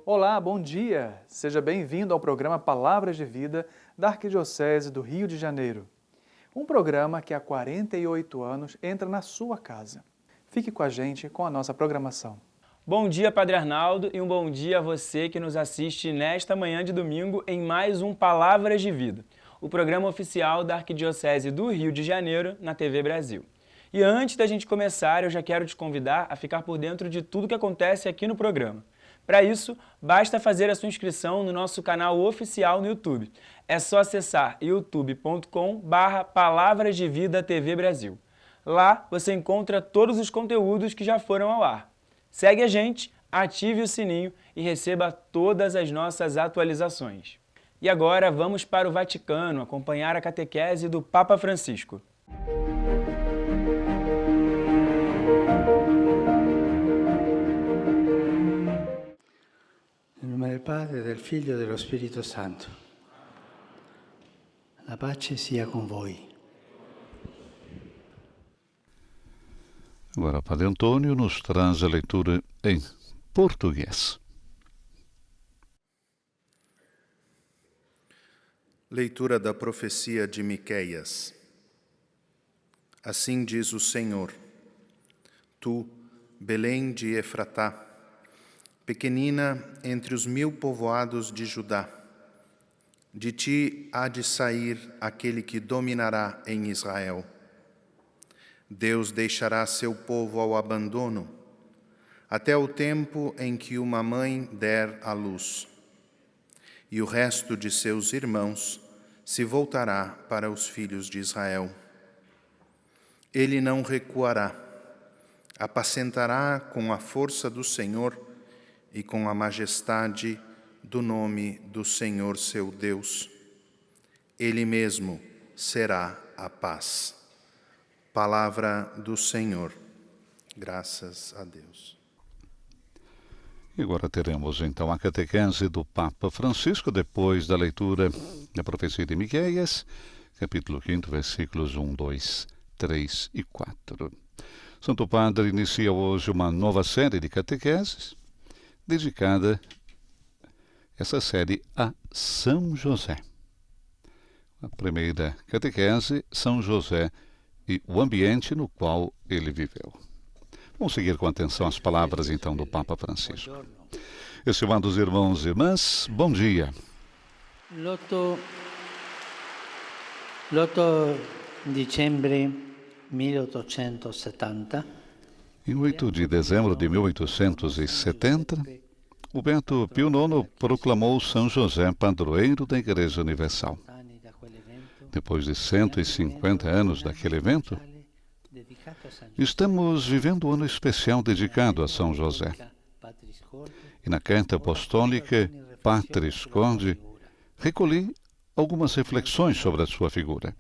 Olá, bom dia! Seja bem-vindo ao programa Palavras de Vida da Arquidiocese do Rio de Janeiro. Um programa que há 48 anos entra na sua casa. Fique com a gente com a nossa programação. Bom dia, Padre Arnaldo, e um bom dia a você que nos assiste nesta manhã de domingo em mais um Palavras de Vida, o programa oficial da Arquidiocese do Rio de Janeiro na TV Brasil. E antes da gente começar, eu já quero te convidar a ficar por dentro de tudo que acontece aqui no programa. Para isso, basta fazer a sua inscrição no nosso canal oficial no YouTube. É só acessar youtube.com/Palavras de Vida TV Brasil. Lá você encontra todos os conteúdos que já foram ao ar. Segue a gente, ative o sininho e receba todas as nossas atualizações. E agora vamos para o Vaticano acompanhar a catequese do Papa Francisco. Nel nome del Padre, del Figlio e dello Spirito Santo. La pace sia con voi. Agora, Padre Antônio nos traz a leitura em português. Leitura da profecia de Miqueias. Assim diz o Senhor: Tu, Belém de Efratá, pequenina entre os 1000 povoados de Judá, de ti há de sair aquele que dominará em Israel. Deus deixará seu povo ao abandono, até o tempo em que uma mãe der à luz, e o resto de seus irmãos se voltará para os filhos de Israel. Ele não recuará, apacentará com a força do Senhor e com a majestade do nome do Senhor seu Deus. Ele mesmo será a paz. Palavra do Senhor. Graças a Deus. E agora teremos então a catequese do Papa Francisco, depois da leitura da profecia de Miqueias, capítulo 5, versículos 1, 2, 3 e 4. Santo Padre inicia hoje uma nova série de catequeses, dedicada essa série a São José. A primeira catequese, São José e o ambiente no qual ele viveu. Vamos seguir com atenção as palavras, então, do Papa Francisco. Estimados irmãos e irmãs, bom dia. L'8 dicembre 1870, Em 8 de dezembro de 1870, o Beato Pio IX proclamou São José padroeiro da Igreja Universal. Depois de 150 anos daquele evento, estamos vivendo um ano especial dedicado a São José. E na carta apostólica Patris Corde, recolhi algumas reflexões sobre a sua figura.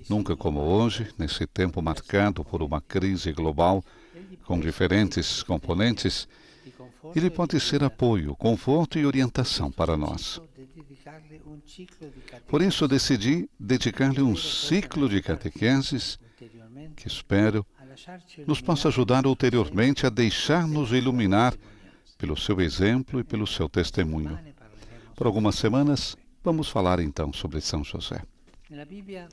Nunca como hoje, nesse tempo marcado por uma crise global, com diferentes componentes, ele pode ser apoio, conforto e orientação para nós. Por isso decidi dedicar-lhe um ciclo de catequeses que espero nos possa ajudar ulteriormente a deixar-nos iluminar pelo seu exemplo e pelo seu testemunho. Por algumas semanas, vamos falar então sobre São José. Na Bíblia,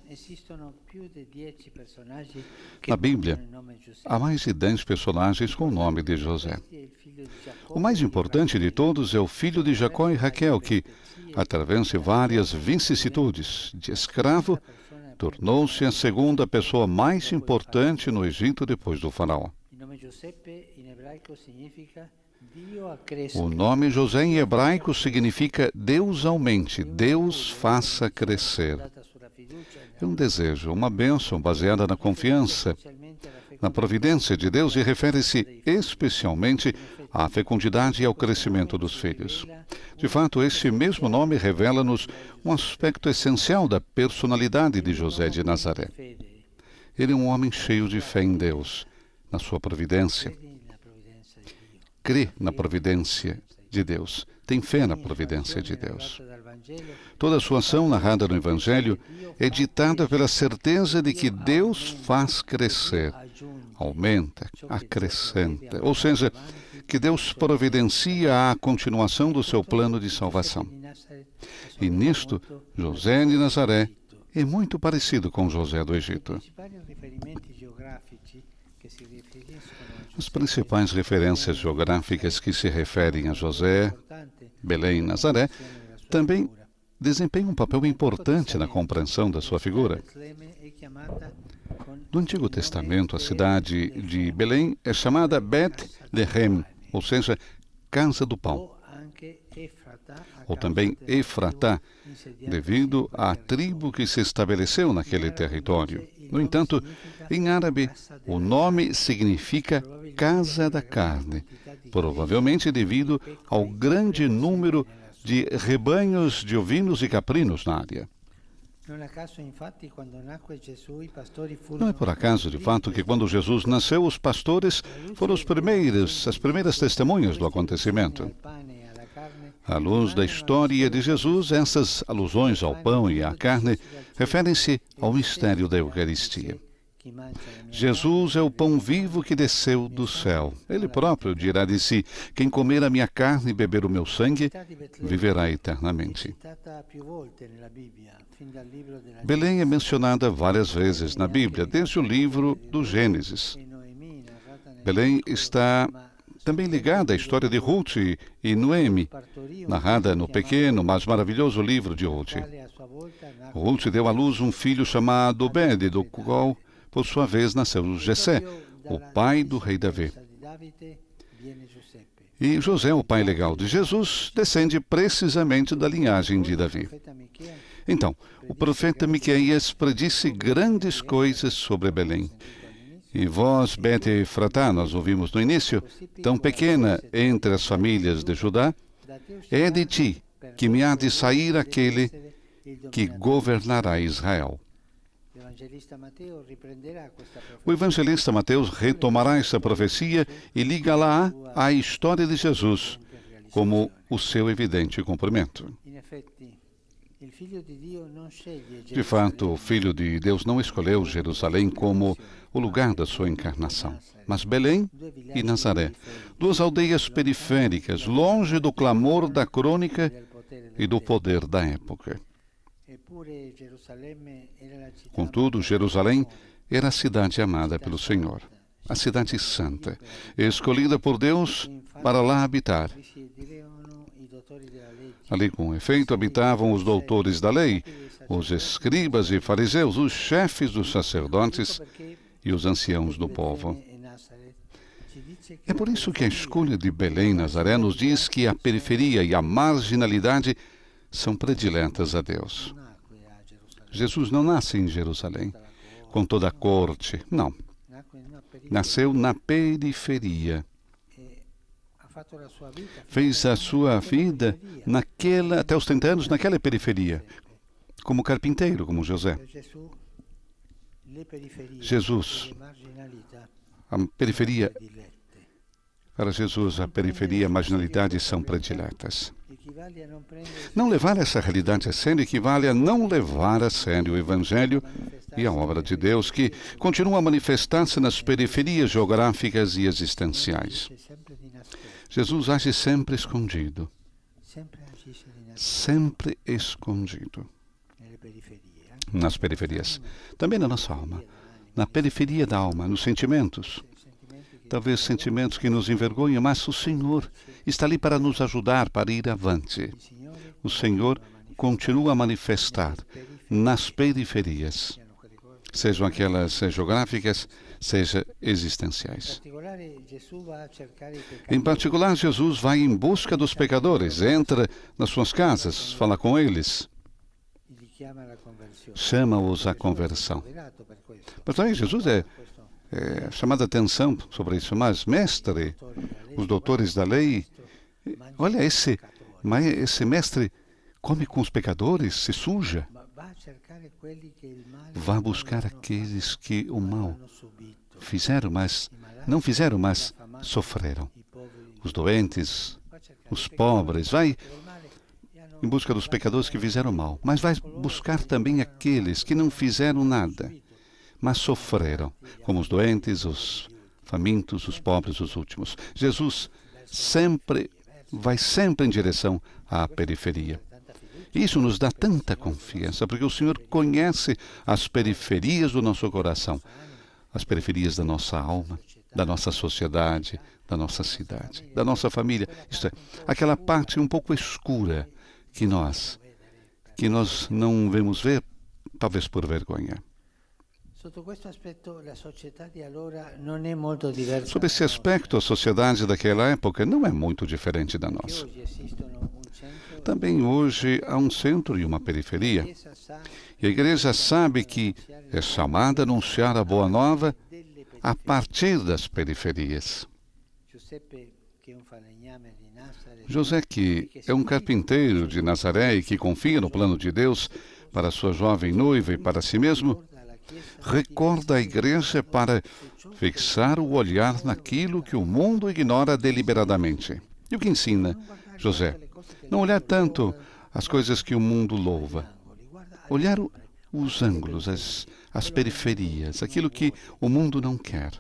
há mais de 10 personagens com o nome de José. O mais importante de todos é o filho de Jacó e Raquel, que, através de várias vicissitudes, de escravo, tornou-se a segunda pessoa mais importante no Egito depois do faraó. O nome José em hebraico significa Deus aumente, Deus faça crescer. É um desejo, uma bênção baseada na confiança, na providência de Deus e refere-se especialmente à fecundidade e ao crescimento dos filhos. De fato, esse mesmo nome revela-nos um aspecto essencial da personalidade de José de Nazaré. Ele é um homem cheio de fé em Deus, na sua providência. Crê na providência de Deus, tem fé na providência de Deus. Toda a sua ação narrada no Evangelho é ditada pela certeza de que Deus faz crescer, aumenta, acrescenta, ou seja, que Deus providencia a continuação do seu plano de salvação. E nisto, José de Nazaré é muito parecido com José do Egito. As principais referências geográficas que se referem a José, Belém e Nazaré também desempenham um papel importante na compreensão da sua figura. No Antigo Testamento, a cidade de Belém é chamada Bet-Lehem, ou seja, Casa do Pão, ou também Efratá, devido à tribo que se estabeleceu naquele território. No entanto, em árabe, o nome significa Casa da Carne, provavelmente devido ao grande número de rebanhos de ovinos e caprinos na área. Não é por acaso, de fato, que quando Jesus nasceu, os pastores foram as primeiras testemunhas do acontecimento. À luz da história de Jesus, essas alusões ao pão e à carne referem-se ao mistério da Eucaristia. Jesus é o pão vivo que desceu do céu. Ele próprio dirá de si: quem comer a minha carne e beber o meu sangue, viverá eternamente. Belém é mencionada várias vezes na Bíblia, desde o livro do Gênesis. Belém está também ligada à história de Ruth e Noemi, narrada no pequeno, mas maravilhoso livro de Ruth. Ruth deu à luz um filho chamado Obed, do qual, por sua vez, nasceu Jessé, o pai do rei Davi. E José, o pai legal de Jesus, descende precisamente da linhagem de Davi. Então, o profeta Miqueias predisse grandes coisas sobre Belém. E vós, Bet-Efratá, nós ouvimos no início, tão pequena entre as famílias de Judá, é de ti que me há de sair aquele que governará Israel. O evangelista Mateus retomará essa profecia e liga-la à história de Jesus, como o seu evidente cumprimento. De fato, o Filho de Deus não escolheu Jerusalém como o lugar da sua encarnação, mas Belém e Nazaré, duas aldeias periféricas, longe do clamor da crônica e do poder da época. Contudo, Jerusalém era a cidade amada pelo Senhor, a cidade santa, escolhida por Deus para lá habitar. Ali, com efeito, habitavam os doutores da lei, os escribas e fariseus, os chefes dos sacerdotes e os anciãos do povo. É por isso que a escolha de Belém e Nazaré nos diz que a periferia e a marginalidade são prediletas a Deus. Jesus não nasce em Jerusalém, com toda a corte, não. Nasceu na periferia. Fez a sua vida até os 30 anos naquela periferia, como carpinteiro, como José. Jesus, a periferia, para Jesus, a periferia e a marginalidade são prediletas. Não levar essa realidade a sério equivale a não levar a sério o Evangelho e a obra de Deus, que continua a manifestar-se nas periferias geográficas e existenciais. Jesus age sempre escondido. Sempre escondido. Nas periferias. Também na nossa alma. Na periferia da alma, nos sentimentos. Talvez sentimentos que nos envergonham, mas o Senhor está ali para nos ajudar, para ir avante. O Senhor continua a manifestar nas periferias, sejam aquelas geográficas, sejam existenciais. Em particular, Jesus vai em busca dos pecadores, entra nas suas casas, fala com eles, chama-os à conversão. Mas também Jesus é chamado a atenção sobre isso, mas mestre, os doutores da lei, olha, esse mestre come com os pecadores, se suja. Vá buscar aqueles que o mal não fizeram, mas sofreram. Os doentes, os pobres, vai em busca dos pecadores que fizeram mal, mas vai buscar também aqueles que não fizeram nada, mas sofreram, como os doentes, os famintos, os pobres, os últimos. Jesus vai sempre em direção à periferia. Isso nos dá tanta confiança, porque o Senhor conhece as periferias do nosso coração, as periferias da nossa alma, da nossa sociedade, da nossa cidade, da nossa família. Isto é, aquela parte um pouco escura que nós não vemos ver, talvez por vergonha. Sob esse aspecto, a sociedade daquela época não é muito diferente da nossa. Também hoje há um centro e uma periferia. E a igreja sabe que é chamada a anunciar a boa nova a partir das periferias. José, que é um carpinteiro de Nazaré e que confia no plano de Deus para sua jovem noiva e para si mesmo, recorda a igreja para fixar o olhar naquilo que o mundo ignora deliberadamente. E o que ensina José? Não olhar tanto as coisas que o mundo louva. Olhar os ângulos, as periferias, aquilo que o mundo não quer.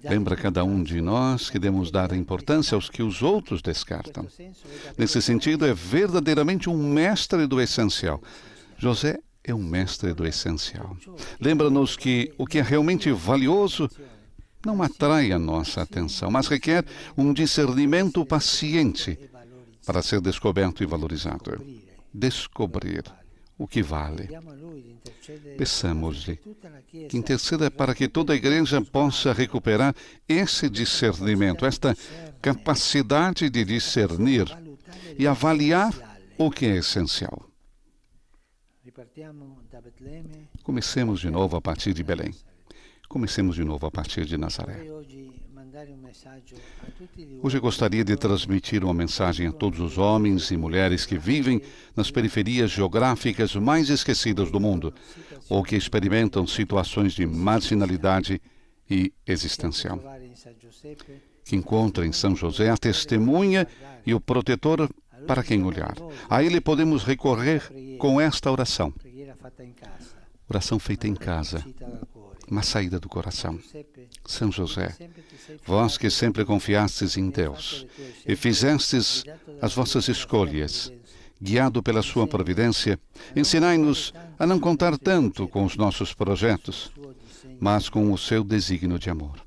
Lembra cada um de nós que devemos dar importância aos que os outros descartam. Nesse sentido, é verdadeiramente um mestre do essencial. José é um mestre do essencial. Lembra-nos que o que é realmente valioso não atrai a nossa atenção, mas requer um discernimento paciente para ser descoberto e valorizado. Descobrir o que vale. Peçamos-lhe que interceda para que toda a igreja possa recuperar esse discernimento, esta capacidade de discernir e avaliar o que é essencial. Comecemos de novo a partir de Belém. Comecemos de novo a partir de Nazaré. Hoje eu gostaria de transmitir uma mensagem a todos os homens e mulheres que vivem nas periferias geográficas mais esquecidas do mundo, ou que experimentam situações de marginalidade e existencial. Que encontrem em São José a testemunha e o protetor para quem olhar. A ele podemos recorrer com esta oração. Oração feita em casa, uma saída do coração. São José, vós que sempre confiastes em Deus e fizestes as vossas escolhas, guiado pela sua providência, ensinai-nos a não contar tanto com os nossos projetos, mas com o seu desígnio de amor.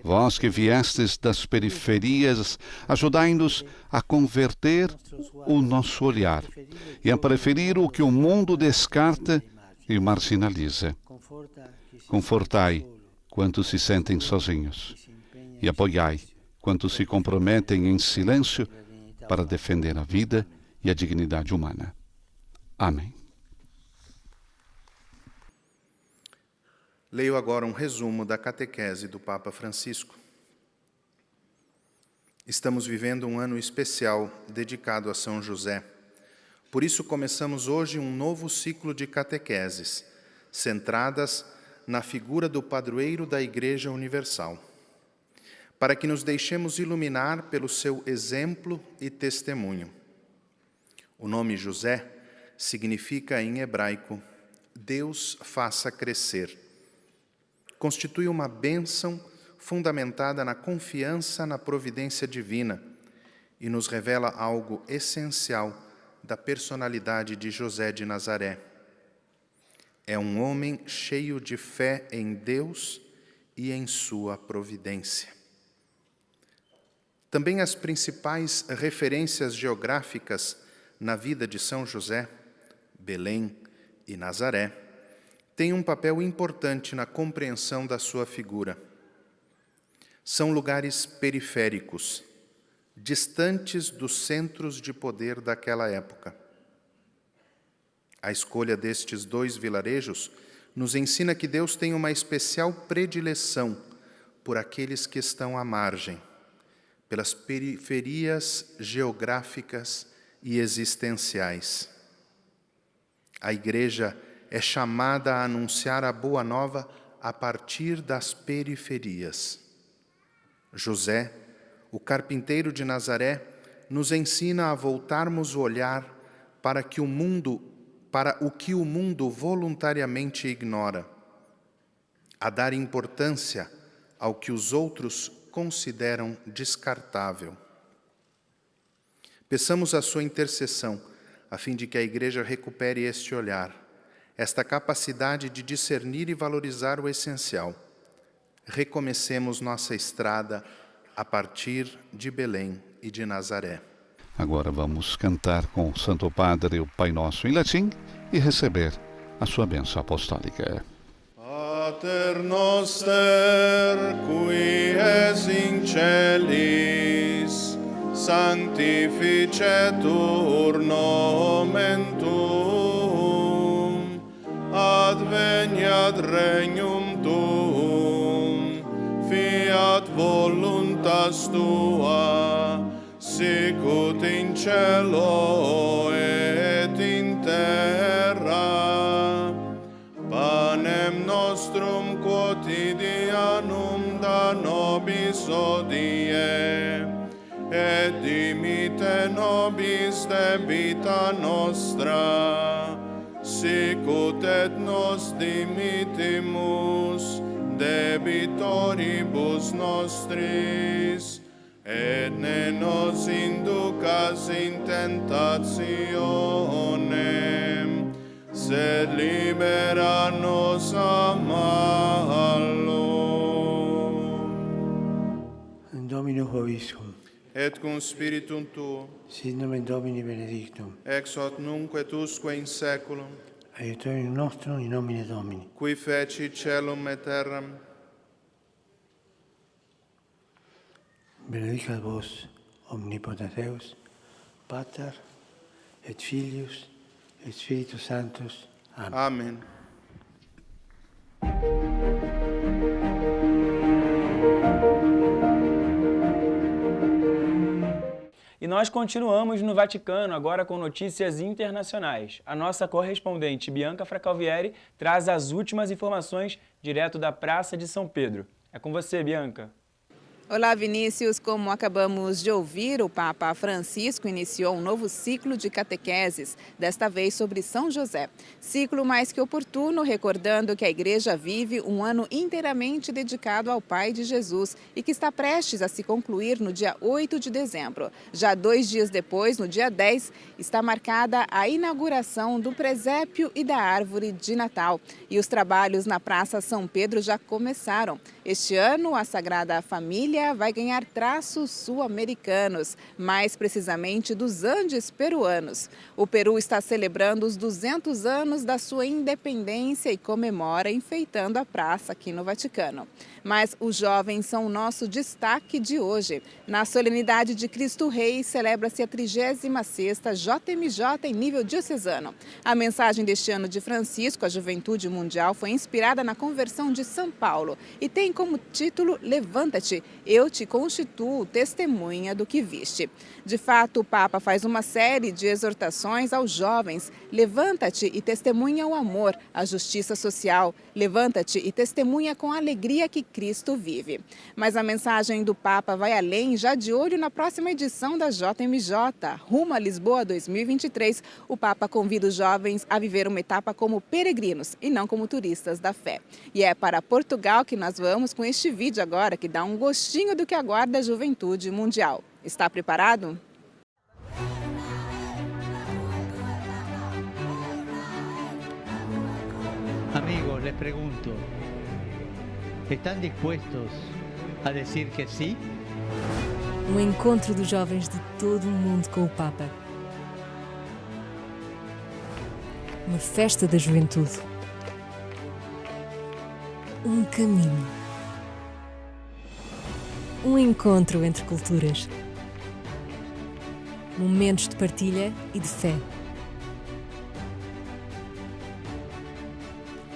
Vós que viestes das periferias, ajudai-nos a converter o nosso olhar e a preferir o que o mundo descarta e marginaliza. Confortai quantos se sentem sozinhos e apoiai quantos se comprometem em silêncio para defender a vida e a dignidade humana. Amém. Leio agora um resumo da catequese do Papa Francisco. Estamos vivendo um ano especial dedicado a São José. Por isso começamos hoje um novo ciclo de catequeses, centradas na figura do padroeiro da Igreja Universal, para que nos deixemos iluminar pelo seu exemplo e testemunho. O nome José significa em hebraico, Deus faça crescer. Constitui uma bênção fundamentada na confiança na providência divina e nos revela algo essencial da personalidade de José de Nazaré. É um homem cheio de fé em Deus e em sua providência. Também as principais referências geográficas na vida de São José, Belém e Nazaré, têm um papel importante na compreensão da sua figura. São lugares periféricos, distantes dos centros de poder daquela época. A escolha destes dois vilarejos nos ensina que Deus tem uma especial predileção por aqueles que estão à margem, pelas periferias geográficas e existenciais. A Igreja é chamada a anunciar a boa nova a partir das periferias. José, o carpinteiro de Nazaré, nos ensina a voltarmos o olhar para o que o mundo voluntariamente ignora, a dar importância ao que os outros consideram descartável. Peçamos a sua intercessão, a fim de que a Igreja recupere este olhar, esta capacidade de discernir e valorizar o essencial. Recomecemos nossa estrada a partir de Belém e de Nazaré. Agora vamos cantar com o Santo Padre o Pai Nosso em latim e receber a sua bênção apostólica. Pater noster, qui es in celis, sanctificetur nomen tuum, adveniat regnum tuum, fiat voluntas tua, sicut in cielo et in terra. Panem nostrum quotidianum da nobis hodie, et dimite nobis debita nostra, sicut et nos dimittimus debitoribus nostris, et ne nos inducas in tentationem, sed libera nos a malo. Dominus vobiscum, Et cum spiritum tuo, sit nomen Domini benedictum, ex hoc nunc et usque in saeculum, aiutorium nostrum in nomine Domini. qui feci caelum et terram, Benedicat vos, omnipotens Deus, Pater, et Filius, et Spiritus Sanctus. Amen. Amém. E nós continuamos no Vaticano, agora com notícias internacionais. A nossa correspondente Bianca Fracalvieri traz as últimas informações direto da Praça de São Pedro. É com você, Bianca. Olá, Vinícius. Como acabamos de ouvir, o Papa Francisco iniciou um novo ciclo de catequeses, desta vez sobre São José. Ciclo mais que oportuno, recordando que a Igreja vive um ano inteiramente dedicado ao Pai de Jesus e que está prestes a se concluir no dia 8 de dezembro. Já 2 dias depois, no dia 10, está marcada a inauguração do presépio e da árvore de Natal. E os trabalhos na Praça São Pedro já começaram. Este ano, a Sagrada Família vai ganhar traços sul-americanos, mais precisamente dos Andes peruanos. O Peru está celebrando os 200 anos da sua independência e comemora enfeitando a praça aqui no Vaticano. Mas os jovens são o nosso destaque de hoje. Na solenidade de Cristo Rei, celebra-se a 36ª JMJ em nível diocesano. A mensagem deste ano de Francisco à juventude mundial foi inspirada na conversão de São Paulo e tem como título Levanta-te, eu te constituo testemunha do que viste. De fato, o Papa faz uma série de exortações aos jovens. Levanta-te e testemunha o amor, a justiça social. Levanta-te e testemunha com a alegria que Cristo vive. Mas a mensagem do Papa vai além, já de olho na próxima edição da JMJ. Rumo a Lisboa 2023, o Papa convida os jovens a viver uma etapa como peregrinos e não como turistas da fé. E é para Portugal que nós vamos com este vídeo agora, que dá um gostinho do que aguarda a juventude mundial. Está preparado? Amigos, les pregunto, ¿están dispuestos a decir que sí? Um encontro dos jovens de todo o mundo com o Papa. Uma festa da juventude. Um caminho. Um encontro entre culturas. Momentos de partilha e de fé.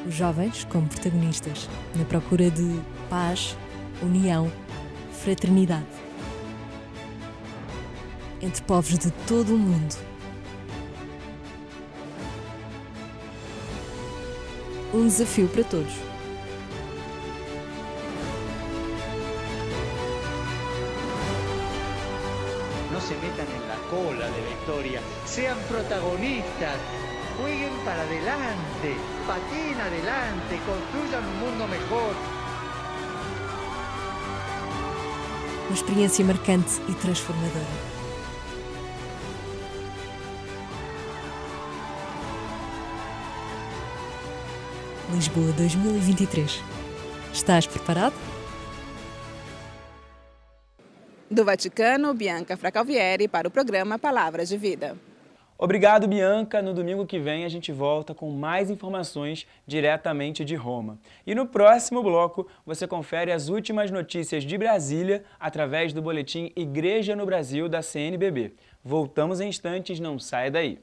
Os jovens como protagonistas, na procura de paz, união, fraternidade. Entre povos de todo o mundo. Um desafio para todos. No se metan en la cola de la historia, sean protagonistas, jueguen para adelante, pateen adelante, construyan un mundo mejor. uma experiência marcante e transformadora. Lisboa 2023. Estás preparado? Do Vaticano, Bianca Fracalvieri para o programa Palavras de Vida. Obrigado, Bianca. No domingo que vem a gente volta com mais informações diretamente de Roma. E no próximo bloco você confere as últimas notícias de Brasília através do boletim Igreja no Brasil da CNBB. Voltamos em instantes, não saia daí.